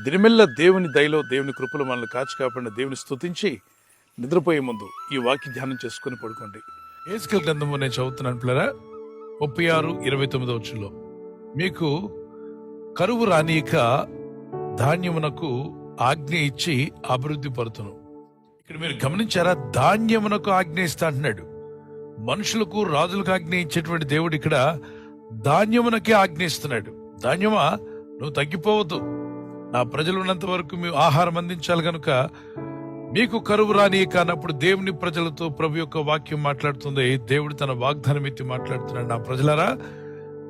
దినమెల్ల దేవుని దయలో దేవుని కృపలో మనల్ని కాచి కాపాడిన దేవుని స్తుతించి నిద్రపోయే ముందు ఈ వాక్య ధ్యానం చేసుకుని పడుకోండి. హెజ్కేలు గ్రంథము నేను చదువుతున్నాను పిల్లరా, 36:29 మీకు కరువు రానీక ధాన్యమునకు ఆజ్ఞ ఇచ్చి అభివృద్ధి పరుతును. ఇక్కడ మీరు గమనించారా, ధాన్యమునకు ఆజ్ఞ ఇస్తా అంటున్నాడు. మనుషులకు రాజులకు ఆజ్ఞ ఇచ్చేటువంటి దేవుడు ఇక్కడ ధాన్యమునకే ఆజ్ఞ ఇస్తున్నాడు. ధాన్యమా, నువ్వు తగ్గిపోవద్దు, నా ప్రజలు ఉన్నంత వరకు మీ ఆహారం అందించాలి కనుక మీకు కరువు రాని కానప్పుడు దేవుని ప్రజలతో ప్రభు యొక్క వాక్యం మాట్లాడుతుంది. దేవుడు తన వాగ్దానం ఎత్తి మాట్లాడుతున్నాడు. నా ప్రజలారా,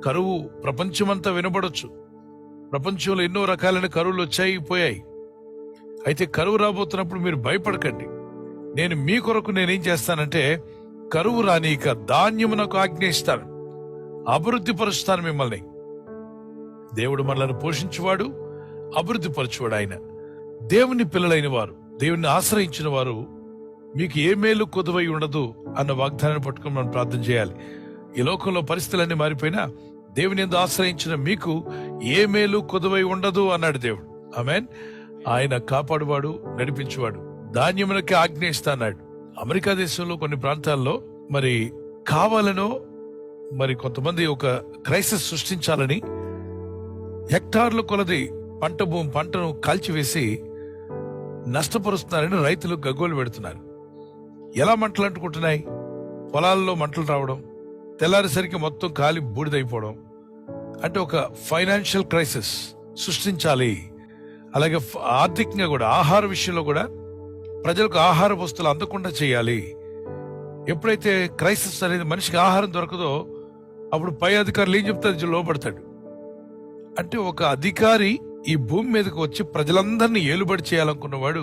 కరువు ప్రపంచమంతా వినబడొచ్చు. ప్రపంచంలో ఎన్నో రకాలైన కరువులు వచ్చాయి పోయాయి. అయితే కరువు రాబోతున్నప్పుడు మీరు భయపడకండి. నేను మీ కొరకు నేనేం చేస్తానంటే, కరువు రానీక ధాన్యమునకు ఆజ్ఞ ఇస్తాను, అభివృద్ధి పరుస్తాను మిమ్మల్ని. దేవుడు మనల్ని పోషించువాడు, అభివృద్ధి పరచువాడు. ఆయన దేవుని పిల్లలైన వారు, దేవుని ఆశ్రయించిన వారు మీకు ఏ మేలు కొదువై ఉండదు అన్న వాగ్దానాన్ని పట్టుకుని మనం ప్రార్థన చేయాలి. ఈ లోకంలో పరిస్థితులన్నీ మారిపోయినా దేవుని యందు ఆశ్రయించిన మీకు ఏ మేలు కొదువై ఉండదు అన్నాడు దేవుడు. ఆమేన్. ఆయన కాపాడువాడు, నడిపించువాడు. ధాన్యమునకి ఆజ్ఞ ఇస్తా అన్నాడు. అమెరికా దేశంలో కొన్ని ప్రాంతాల్లో మరి కావాలనో మరి కొంతమంది ఒక క్రైసిస్ సృష్టించాలని హెక్టార్ల కొలది పంటను కాల్చివేసి నష్టపరుస్తున్నారని రైతులు గగ్గోలు పెడుతున్నారు. ఎలా మంటలు అంటుకుంటున్నాయి? పొలాల్లో మంటలు రావడం, తెల్లారిసరికి మొత్తం కాలి బూడిదైపోవడం. అంటే ఒక ఫైనాన్షియల్ క్రైసిస్ సృష్టించాలి. అలాగే ఆర్థికంగా కూడా, ఆహార విషయంలో కూడా ప్రజలకు ఆహార వస్తువులు అందకుండా చేయాలి. ఎప్పుడైతే క్రైసిస్ అనేది మనిషికి ఆహారం దొరకదో అప్పుడు పై అధికారులు ఏం చెప్తే అది లోపడతాడు. అంటే ఒక అధికారి ఈ భూమి మీదకి వచ్చి ప్రజలందరినీ ఏలుబడి చేయాలనుకున్నవాడు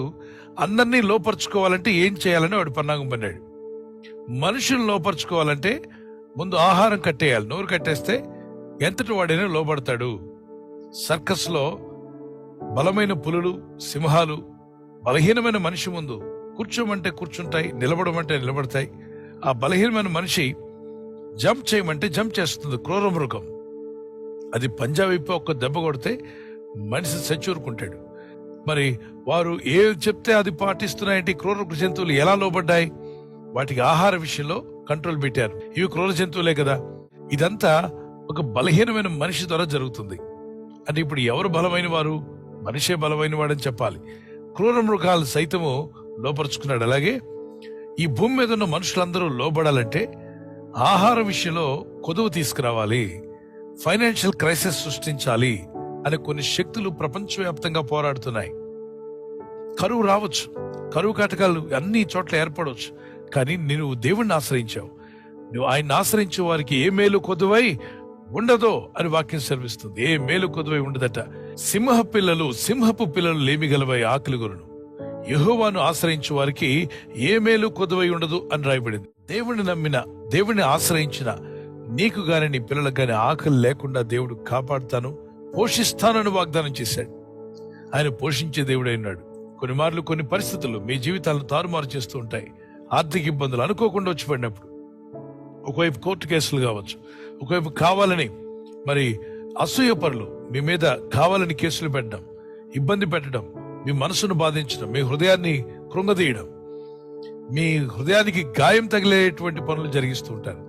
అందరినీ లోపరుచుకోవాలంటే ఏం చేయాలని వాడు పన్నాగం పన్నాడు. మనుషులను లోపరుచుకోవాలంటే ముందు ఆహారం కట్టేయాలి. నోరు కట్టేస్తే ఎంతటి వాడైనా లోపడతాడు. సర్కస్ లో బలమైన పులులు, సింహాలు బలహీనమైన మనిషి ముందు కూర్చోమంటే కూర్చుంటాయి, నిలబడమంటే నిలబడతాయి. ఆ బలహీనమైన మనిషి జంప్ చేయమంటే జంప్ చేస్తుంది. క్రూర మృగం అది పంజా వైపు ఒక్క దెబ్బ కొడితే మనిషి సచ్చూరుకుంటాడు. మరి వారు ఏం చెప్తే అది పాటిస్తున్నాయంటే క్రూర జంతువులు ఎలా లోబడ్డాయి? వాటికి ఆహార విషయంలో కంట్రోల్ పెట్టారు. ఇవి క్రూర జంతువులే కదా. ఇదంతా ఒక బలహీనమైన మనిషి ద్వారా జరుగుతుంది. అంటే ఇప్పుడు ఎవరు బలమైన వారు? మనిషే బలమైన వాడని చెప్పాలి. క్రూర మృగాలు సైతము లోపరుచుకున్నాడు. అలాగే ఈ భూమి మీద ఉన్న మనుషులందరూ లోబడాలంటే ఆహార విషయంలో కొదువు తీసుకురావాలి, ఫైనాన్షియల్ క్రైసిస్ సృష్టించాలి అనే కొన్ని శక్తులు ప్రపంచవ్యాప్తంగా పోరాడుతున్నాయి. కరువు రావచ్చు, కరువు కాటకాలు అన్ని చోట్ల ఏర్పడవచ్చు. కానీ నువ్వు దేవుణ్ణి ఆశ్రయించావు. నువ్వు ఆయన్ని ఆశ్రయించే వారికి ఏ మేలు కొదువై ఉండదో అని వాక్యం సెలవిస్తుంది. ఏ మేలు కొదువై ఉండదట. సింహపు పిల్లలు లేమిగలవై ఆకలి గొరును. యెహోవాను ఆశ్రయించే వారికి ఏ మేలు కొదువై ఉండదు అని రాయబడింది. దేవుణ్ణి నమ్మిన, దేవుణ్ణి ఆశ్రయించిన నీకు గాని నీ పిల్లలకు గాని ఆకలి లేకుండా దేవుడు కాపాడుతాను, పోషిస్తానని వాగ్దానం చేశాడు. ఆయన పోషించే దేవుడై ఉన్నాడు. కొన్ని మార్లు కొన్ని పరిస్థితులు మీ జీవితాలను తారుమారు చేస్తూ ఉంటాయి. ఆర్థిక ఇబ్బందులు అనుకోకుండా వచ్చి పడినప్పుడు, ఒకవైపు కోర్టు కేసులు కావచ్చు, ఒకవైపు కావాలని మరి అసూయ పరులు మీ మీద కావాలని కేసులు పెట్టడం, ఇబ్బంది పెట్టడం, మీ మనసును బాధించడం, మీ హృదయాన్ని కృంగదీయడం, మీ హృదయానికి గాయం తగిలేటువంటి పనులు జరిగిస్తూ ఉంటారు.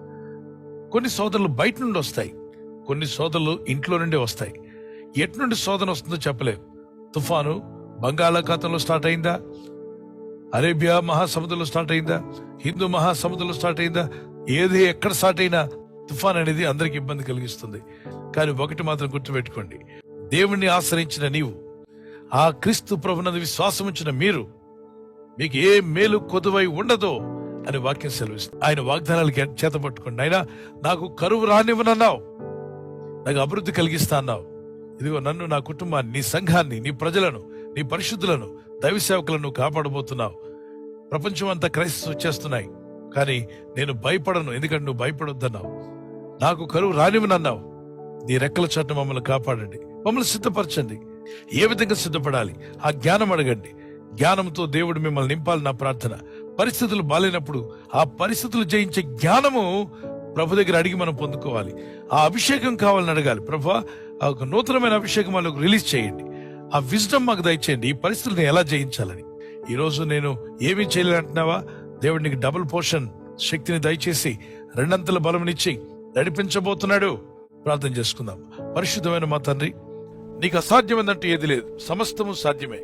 కొన్ని సోదరులు బయట నుండి వస్తాయి, కొన్ని సోదరులు ఇంట్లో నుండి వస్తాయి. ఎటు నుండి శోధన వస్తుందో చెప్పలేం. తుఫాను బంగాళాఖాతంలో స్టార్ట్ అయిందా, అరేబియా మహాసముద్రంలో స్టార్ట్ అయిందా, హిందూ మహాసముద్రంలో స్టార్ట్ అయిందా, ఏది ఎక్కడ స్టార్ట్ అయినా తుఫాన్ అనేది అందరికి ఇబ్బంది కలిగిస్తుంది. కానీ ఒకటి మాత్రం గుర్తుపెట్టుకోండి, దేవుణ్ణి ఆశ్రయించిన నీవు, ఆ క్రీస్తు ప్రభునందు విశ్వాసం ఉంచిన మీకు ఏ మేలు కొదువై ఉండదో అని వాక్యం సెలవిస్తుంది. ఆయన వాగ్దానాలకి చేత పట్టుకోండి. ఆయన నాకు కరువు రానివ్వనన్నావు, నాకు అభివృద్ధి కలిగిస్తా అన్నావు. ఇదిగో నన్ను, నా కుటుంబాన్ని, నీ సంఘాన్ని, నీ ప్రజలను, నీ పరిశుద్ధులను, దైవ సేవకులను కాపాడబోతున్నావు. ప్రపంచం అంతా క్రైసిస్ వచ్చేస్తున్నాయి, కానీ నేను భయపడను, ఎందుకంటే నువ్వు భయపడొద్దన్నావు. నాకు కరువు రానివ్వనన్నావు. నీ రెక్కల చాటున మమ్మల్ని కాపాడండి, మమ్మల్ని సిద్ధపరచండి. ఏ విధంగా సిద్ధపడాలి ఆ జ్ఞానం అడగండి. జ్ఞానంతో దేవుడు మిమ్మల్ని నింపాలి. నా ప్రార్థన, పరిస్థితులు బాలేనప్పుడు ఆ పరిస్థితులు జయించే జ్ఞానము ప్రభు దగ్గర అడిగి మనం పొందుకోవాలి. ఆ అభిషేకం కావాలని అడగాలి. ప్రభువా, ఒక నూతనమైన అభిషేకం వాళ్ళకు రిలీజ్ చేయండి. ఆ విజ్డమ్ మాకు దయచేయండి, ఈ పరిస్థితులను ఎలా జయించాలని. ఈ రోజు నేను ఏమీ చేయలేనంటున్నావా? దేవుడు నీకు డబుల్ పోర్షన్ శక్తిని దయచేసి రెండంతల బలమునిచ్చి నడిపించబోతున్నాడు. ప్రార్థన చేసుకుందాం. పరిశుద్ధమైన మా తండ్రి, నీకు అసాధ్యమైందంటూ ఏది లేదు, సమస్తము సాధ్యమే.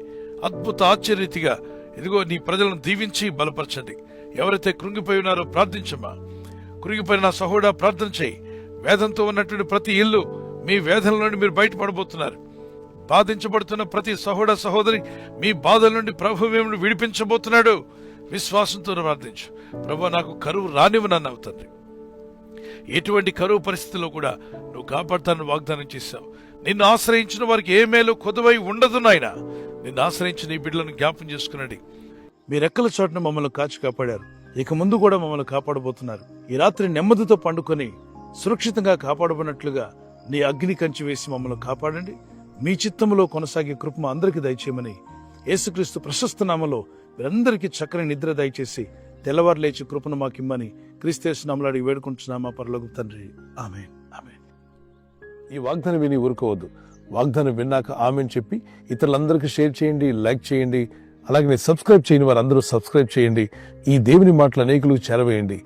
అద్భుత ఆశ్చర్యరీతిగా ఇదిగో నీ ప్రజలను దీవించి బలపరచండి. ఎవరైతే కృంగిపోయి ఉన్నారో ప్రార్థించమ్మా. కృంగిపోయిన నా సహోదరుడా ప్రార్థన చేయి. వేదంతో ఉన్నటువంటి ప్రతి ఇల్లు మీ వేదన నుండి మీరు బయటపడబోతున్నారు. బాధించబడుతున్న ప్రతి సహోదర సహోదరి మీ బాధల నుండి ప్రభు మిమ్మల్ని విడిపించబోతున్నాడు. విశ్వాసంతో ప్రార్థించు. ప్రభు, నాకు కరువు రానివ్వనని అవుతుంది. ఎటువంటి కరువు పరిస్థితుల్లో కూడా నువ్వు కాపాడుతానని వాగ్దానం చేశావు. నిన్ను ఆశ్రయించిన వారికి ఏ మేలు కొదువై ఉండదు నాయనా. నిన్ను ఆశ్రయించిన ఈ బిడ్డలను జ్ఞాపం చేసుకునండి. మీ రెక్కల చోటున మమ్మల్ని కాచి కాపాడారు, ఇక ముందు కూడా మమ్మల్ని కాపాడబోతున్నారు. ఈ రాత్రి నెమ్మదితో పండుకొని సురక్షితంగా కాపాడబడినట్లుగా నీ అగ్ని కంచి వేసి మమ్మల్ని కాపాడండి. మీ చిత్తములో కొనసాగే కృప అందరికీ దయచేయమని యేసుక్రీస్తు ప్రశస్త నామములో మీరందరికీ చక్కని నిద్ర దయచేసి తెల్లవారు లేచి కృపను మాకిమ్మని క్రీస్తు నామములో అడిగి వేడుకుంటున్నామా పరలోకపు తండ్రి. ఆమేన్. ఆమేన్. ఈ వాగ్దానం విని ఊరుకోవద్దు. వాగ్దానం విన్నాక ఆమెన్ చెప్పి ఇతరులందరికీ షేర్ చేయండి, లైక్ చేయండి. అలాగే సబ్స్క్రైబ్ చేయని వారందరూ సబ్స్క్రైబ్ చేయండి. ఈ దేవుని మాటలు అనేకులకు చేరవేయండి.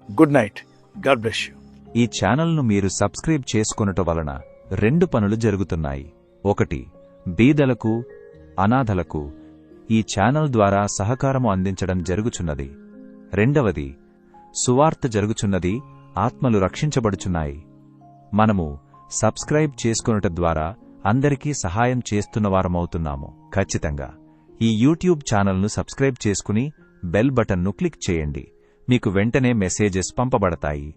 Good night. God bless you. ఈ ఛానల్ను మీరు సబ్స్క్రైబ్ చేసుకొనుట వలన 2 పనులు జరుగుతున్నాయి. 1, బీదలకు, అనాథలకు ఈ ఛానల్ ద్వారా సహకారము అందించడం జరుగుచున్నది. 2, సువార్త జరుగుచున్నది, ఆత్మలు రక్షించబడుచున్నాయి. మనము సబ్స్క్రైబ్ చేసుకొనుట ద్వారా అందరికీ సహాయం చేస్తున్నవారమవుతున్నాము. ఖచ్చితంగా ఈ యూట్యూబ్ ఛానల్ను సబ్స్క్రైబ్ చేసుకుని బెల్ బటన్ను క్లిక్ చేయండి. మీకు వెంటనే మెసేజెస్ పంపబడతాయి.